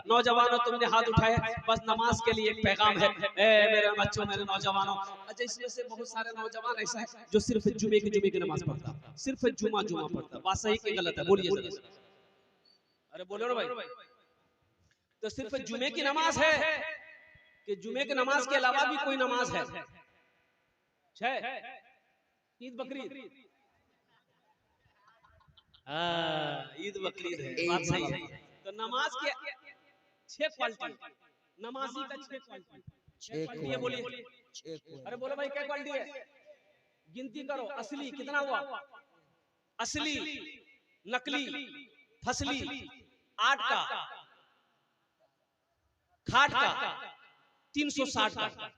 नौजवानों तुमने हाथ उठाए, बस नमाज के लिए एक पैगाम है। मेरे बच्चों, मेरे नौजवानों, अच्छा इसमें से बहुत सारे नौजवान ऐसा है जो सिर्फ जुमे की नमाज पढ़ता, सिर्फ जुमा पढ़ता। बात सही कि गलत है? बोलिए। अरे बोलो ना भाई। तो सिर्फ जुमे की नमाज है कि जुमे की नमाज के अलावा भी कोई नमाज है? ईद बकरीद, ईद बकरीद है, बात सही है। तो नमाज के 6 क्वालिटी, नमाजी का 6 क्वालिटी है। बोलिए। अरे बोलो भाई, क्या क्वालिटी है? गिनती करो। असली कितना हुआ? असली, नकली, फसली, 8 का, खाट का, 360 का।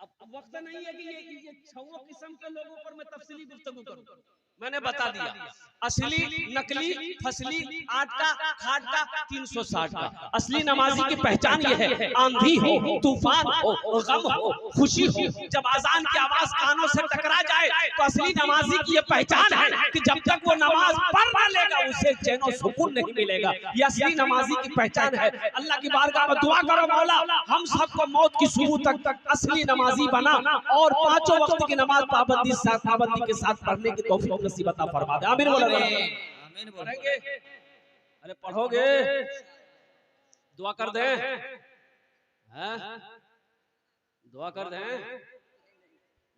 अब वक्त नहीं है कि ये 6 किस्म के लोगों पर मैं तफसीली गुफ्तगू करूं। मैंने बता दिया, असली, नकली, फसली, 8 का, खाट का, 360 का। असली नमाजी की पहचान ये है, आंधी हो, तूफान हो, गम हो, खुशी हो, जब अजान की आवाज कानों से टकरा जाए तो असली नमाजी की ये पहचान है कि जब तक वो नमाज पढ़ ना लेगा उसे चैन और सुकून नहीं मिलेगा। ये असली नमाजी की पहचान है। अल्लाह की बारगाह में दुआ करो, मौला हम सबको मौत की सुबह तक असली नमाजी बना और 5 वक्त की नमाज पाबंदी के साथ पढ़ने की तौफीक नसीब अता फरमा दे। आमीन बोलो। आमीन बोलेंगे। अरे पढ़ोगे, दुआ कर दे, दुआ कर दे,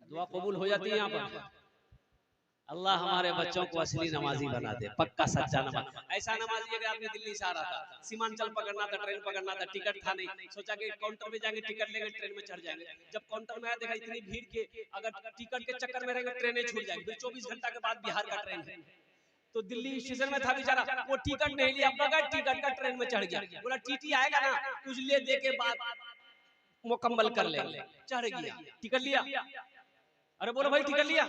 दुआ कबूल हो जाती है यहाँ पर। अल्लाह हमारे बच्चों को असली नमाजी बना दे, पक्का सच्चा नमाज। ऐसा नमाजी अगर आपने दिल्ली से आ रहा था, सीमांचल पकड़ना था, ट्रेन पकड़ना था, टिकट था नहीं, सोचा कि काउंटर पे जाएंगे, टिकट लेंगे, ट्रेन में चढ़ जाएंगे। जब काउंटर में आया देखा इतनी भीड़ के अगर टिकट के चक्कर में रहेंगे ट्रेनें छूट जाएंगी। फिर 24 घंटा के बाद बिहार का ट्रेन है, तो दिल्ली स्टेशन में था बेचारा, वो टिकट नहीं लिया, बगैर टिकट का ट्रेन में चढ़ गया। बोला टीटी आएगा ना, कुछ ले दे के बाद मुकम्मल कर लेंगे। चढ़ गया, टिकट लिया। अरे बोलो भाई, टिकट लिया,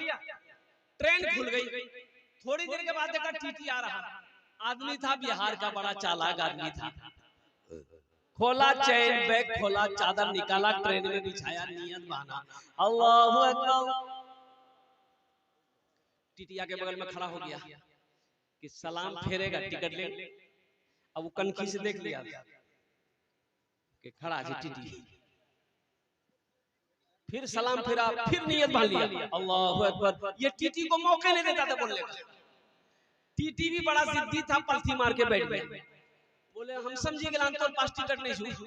ट्रेन खुल गई। थोड़ी देर के बाद देखा टीटी आ रहा, आदमी था बिहार का, बड़ा चालाक आदमी था। खोला चैन बैग, खोला चादर, निकाला, ट्रेन में बिछाया, नियत बना, अल्लाहू अकबर। टीटिया के बगल में खड़ा हो गया कि सलाम फेरेगा, टिकट ले। अब वो कनखी से देख लिया कि खड़ा है टीटी। फिर सलाम फेरा, फिर नियत बांध लिया, अल्लाहू अकबर। ये टीटी को मौका नहीं देता था बोलने का। टीटी भी बड़ा जिद्दी था, पलथी मार के बैठ गए। बोले हम समझे कि तो पास टिकट नहीं छू,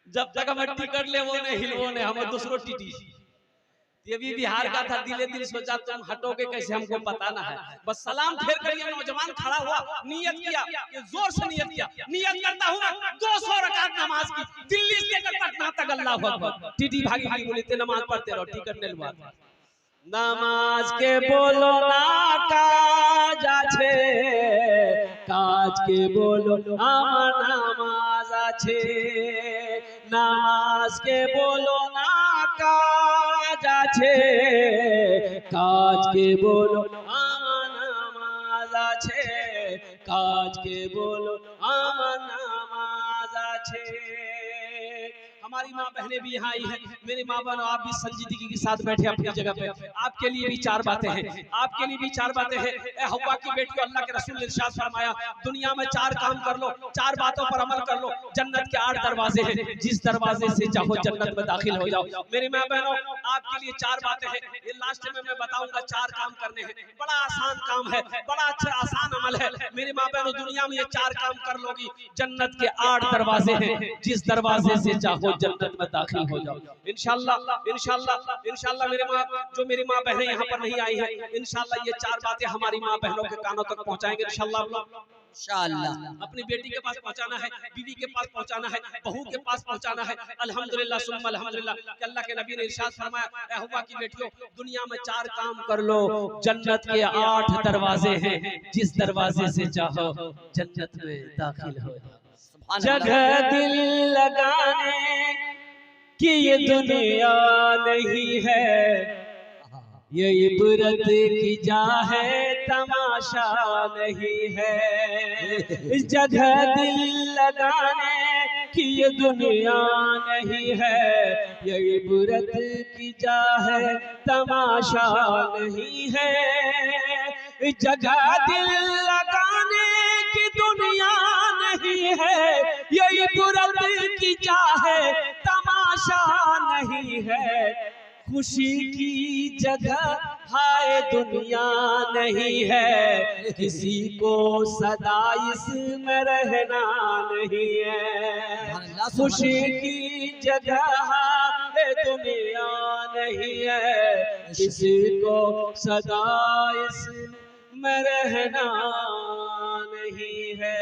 जब तक हमें टिकट ले वो नहीं हिलवो नहीं, हमें दूसरो टीटी। ये भी बिहार का था, दिले दिल सोचा तुम हटोगे कैसे, हमको पता ना है। बस सलाम फेर कर ये नौजवान खड़ा हुआ, नियत किया, ये जोर से नियत किया, नियत करता हूं मैं 200 रकात नमाज की, दिल्ली से लेकर पटना तक। अल्लाहू अकबर। टीटी भागी भागी बोली ते नमाज पढ़ते रहो, टिकट नहीं लुआ। नमाज के बोलो ना काज आछे, काज के बोलो আমার নামাজ আছে, নামাজ के बोलो ना काज আছে, काज के बोलो আমার নামাজ আছে, काज के बोलो আমার নামাজ আছে। हमारी माँ बहनें भी यहाँ आई है, मेरी माँ बहनों आप भी संजीदगी के साथ बैठे अपनी जगह पे। आपके लिए भी 4 बातें हैं, आपके लिए भी 4 बातें हैं। ए हव्वा की बेटी, अल्लाह के रसूल ने इरशाद फरमाया, दुनिया में 4 काम कर लो, 4 बातों पर अमल कर लो, जन्नत के 8 दरवाजे हैं, जिस दरवाजे से चाहो जन्नत में दाखिल हो जाओ। मेरी माँ बहनों आपके लिए 4 बातें हैं, ये लास्ट में मैं बताऊंगा। 4 काम करने हैं, बड़ा आसान काम है, बड़ा अच्छा आसान अमल है। मेरी माँ बहनों दुनिया में ये 4 काम कर लोगी, जन्नत के 8 दरवाजे हैं, जिस दरवाजे से चाहो जन्नत में दाखिल हो जाओ। इंशाअल्लाह इंशाअल्लाह इंशाअल्लाह। मेरी माँ बहनें यहाँ पर नहीं आई हैं, इंशाअल्लाह ये 4 बातें हमारी माँ बहनों के कानों तक पहुँचाएंगे इंशाअल्लाह। इंशाअल्लाह अपनी बेटी के पास पहुँचाना है, बीवी के पास पहुँचाना है, बहू के पास पहुँचाना है। अल्हम्दुलिल्लाह सुम्मा अल्हम्दुलिल्लाह कि अल्लाह के नबी ने इरशाद फरमाया, ए हव्वा की बेटियों दुनिया में 4 काम कर लो, जन्नत के 8 दरवाजे हैं, जिस दरवाजे से चाहो जन्नत में दाखिल हो जाओ। जगह दिल लगाने कि ये दुनिया नहीं है, ये इबरत की जा है, तमाशा नहीं है। इस जगह दिल लगाने कि ये दुनिया नहीं है, ये इबरत की जा है, तमाशा नहीं है। इस जगह दिल लगाने की दुनिया नहीं है, ये इबरत की चाहे तमाशा नहीं है। खुशी की जगह हाय दुनिया नहीं है, किसी को सदा इसमें रहना नहीं है। खुशी की जगह हाय दुनिया नहीं है, किसी को सदा इसमें रहना नहीं है।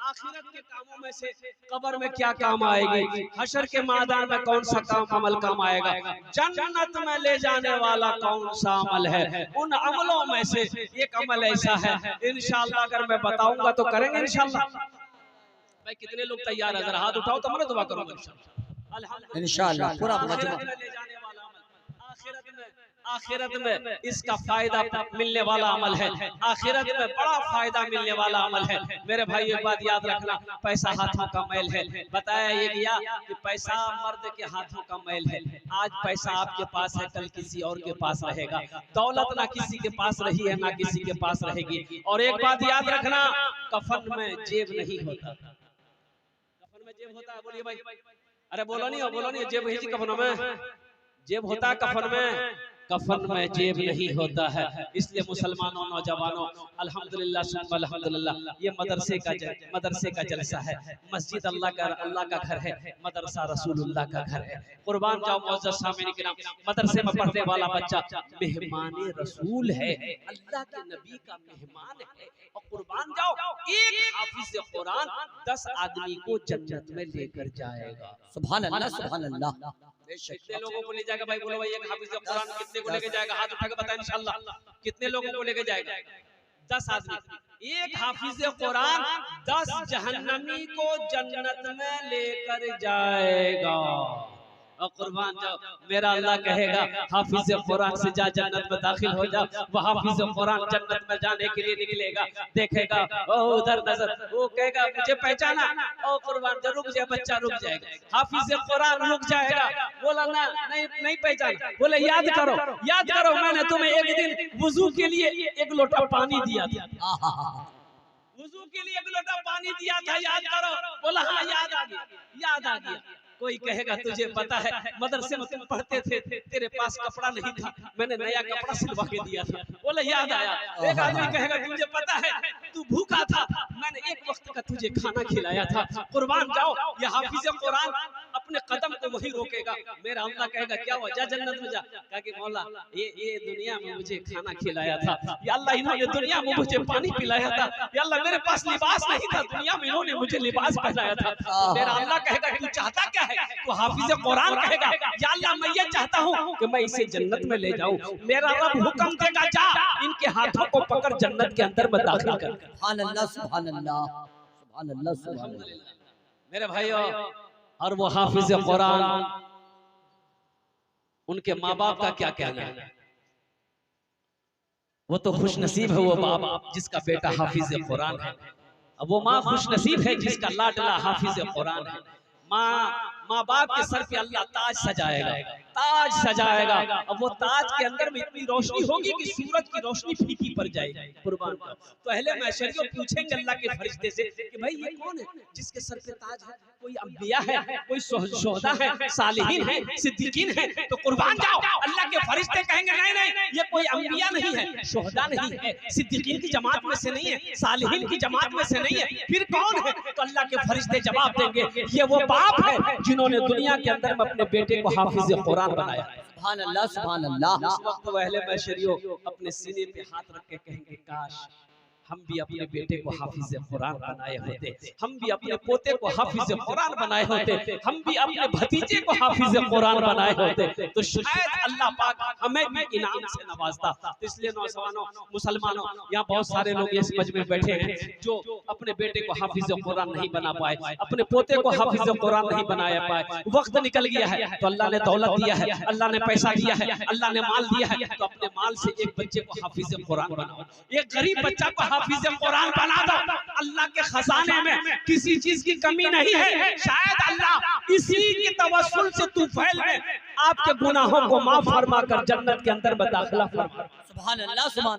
आखिरत के कामों में से कब्र में क्या काम आएगी, हशर के मैदान में कौन सा काम अमल काम आएगा, जन्नत में ले जाने वाला कौन सा अमल है, उन अमलों में से एक अमल ऐसा है इंशाअल्लाह अगर मैं बताऊंगा तो करेंगे इंशाअल्लाह। भाई कितने लोग तैयार है, जरा हाथ उठाओ तो मैं दुआ करूंगा इंशाअल्लाह। पूरा आखिरत में इसका फायदा मिलने वाला अमल है, आखिरत में बड़ा फायदा मिलने वाला अमल है। मेरे भाई एक बात याद रखना, पैसा हाथों का मैल है। बताया ये गया कि पैसा मर्द के हाथों का मैल है। आज पैसा आपके पास है, कल किसी और के पास रहेगा। दौलत ना किसी के पास रही है, ना किसी के पास रहेगी। और एक बात याद रखना, कफन में जेब नहीं होता। कफन में जेब होता है, बोलिए भाई, अरे बोलो नहीं जेब है कफन में, जेब होता है कफन में, कफन में जेब नहीं होता है। इसलिए मुसलमानों नौजवानों अल्हम्दुलिल्लाह सुम्मा अल्हम्दुलिल्लाह, ये मदरसे का जलसा है। मस्जिद अल्लाह का घर है, मदरसा रसूलुल्लाह का घर है। कुर्बान जाओ मुअज़्ज़ज़ सामिईन किराम, मदरसे में पढ़ने वाला बच्चा मेहमान रसूल है, अल्लाह के नबी का मेहमान है। और कुर्बान जाओ एक हाफिज़ कुरान 10 आदमी को जन्नत में लेकर जाएगा। सुभान अल्लाह, सुभान अल्लाह। कितने लोगों को ले जाएगा भाई, बोलो भाई, एक हाफिज़ कुरान कितने को लेके जाएगा, हाथ उठा के बताएं इंशाअल्लाह कितने लोगों को लेके जाएगा। 10 आदमी। एक हाफिज़ कुरान 10 जहन्नमी को जन्नत में लेकर जाएगा। और कुर्बान जाओ, मेरा अल्लाह कहेगा हाफिज़ कुरान से जा जन्नत में दाखिल हो जा। वह हाफिज़ कुरान जन्नत में जाने के लिए निकलेगा, देखेगा ओ उधर नजर, वो कहेगा मुझे पहचाना, ओ कुर्बान जा, रुक जा बच्चा, रुक जाएगा। हाफिज़ कुरान रुक जाएगा, बोला ना नहीं पहचाना, बोले याद करो मैंने तुम्हें एक दिन वुजू के लिए एक लोटा पानी दिया था, वुजू के लिए एक लोटा पानी दिया था, याद करो। बोला हाँ याद आ गया। कोई कहेगा तुझे पता है मदरसे में तुम पढ़ते थे, तेरे पास कपड़ा नहीं था, मैंने नया कपड़ा सिलवा के दिया था, बोले याद आया। एक आदमी कहेगा तुझे पता है तू भूखा था, मैंने एक वक्त का तुझे खाना खिलाया था। कुर्बान जाओ, ये हाफिज़ कुरान अपने कदम को वही रोकेगा। मेरा अल्लाह कहेगा क्या हुआ, जा जन्नत में जा। कहा कि मौला ये दुनिया में मुझे खाना खिलाया था, या अल्लाह इन्होंने दुनिया में मुझे पानी पिलाया था, या अल्लाह मेरे पास लिबास नहीं था, दुनिया में इन्होंने मुझे लिबास पहनाया था। मेरा अल्लाह कहेगा तू चाहता क्या है, तो हाफिज़ कुरान कहेगा या अल्लाह मैं ये चाहता हूँ कि मैं इसे जन्नत में ले जाऊं। मेरा रब हुक्म देगा जा इनके हाथों को पकड़ जन्नत के अंदर में दाखिल कर। सुभान अल्लाह, सुभान अल्लाह, सुभान अल्लाह, सुभान अल्लाह। मेरे भाइयों, और वो हाफिज़ कुरान, उनके माँ बाप का क्या कहना है, वो तो खुश नसीब है वो बाप जिसका बेटा हाफिज़ कुरान है। अब वो माँ खुश नसीब है जिसका लाडला हाफिज़ कुरान है। माँ बाप के सर पे अल्लाह ताज सजाएगा। अब वो ताज के अंदर में इतनी रोशनी होगी कि सूरज की रोशनी फीकी पड़ जाएगी। कुर्बान का तो अहले महशरियों पूछेंगे अल्लाह के फरिश्ते से कि भाई ये कौन है जिसके सर पे ताज है, कोई अंबिया है, कोई शुहदा है, सालिहीन है, सिद्दीकीन है। तो कुर्बान जाओ, अल्लाह के फरिश्ते कहेंगे नहीं ये कोई अंबिया नहीं है, शुहदा नहीं है, सिद्दीकीन की जमात में से नहीं है, सालिहीन की जमात में से नहीं है, फिर कौन है? तो अल्लाह के फरिश्ते जवाब देंगे ये वो बाप है जिन्होंने दुनिया के अंदर में अपने बेटे को हाफिज़ कुरान बनाया। सुभान अल्लाह, सुभान अल्लाह। उस वक्त अहले महशरियों अपने सीने पे हाथ रख के कहेंगे काश हम भी अपने बेटे को हाफिज़ कुरान बनाए होते, हम भी अपने पोते को हाफिज़ कुरान बनाए होते, हम भी अपने भतीजे को हाफिज़ कुरान बनाए होते, तो शायद अल्लाह पाक हमें भी इनाम से नवाजता। तो इसलिए नौजवानों, मुसलमानों, यहाँ बहुत सारे लोग इस मजमे में बैठे हैं जो अपने बेटे को हाफिज़ कुरान नहीं बना पाए, अपने पोते को हाफिज़ कुरान नहीं बनाया पाए। वक्त निकल गया है तो अल्लाह ने दौलत दिया है, अल्लाह ने पैसा दिया है, अल्लाह ने माल दिया है, तो अपने माल से एक बच्चे को हाफिज़ कुरान बनाओ, एक गरीब बच्चा को हाफिज़ कुरान बना दो। अल्लाह के खजाने में किसी चीज की कमी नहीं है। शायद अल्लाह इसी के तवस्सुल से तुफैल में आपके गुनाहों को माफ फरमा कर जन्नत के अंदर में दाखिला फरमा। सुभान अल्लाह, सुभान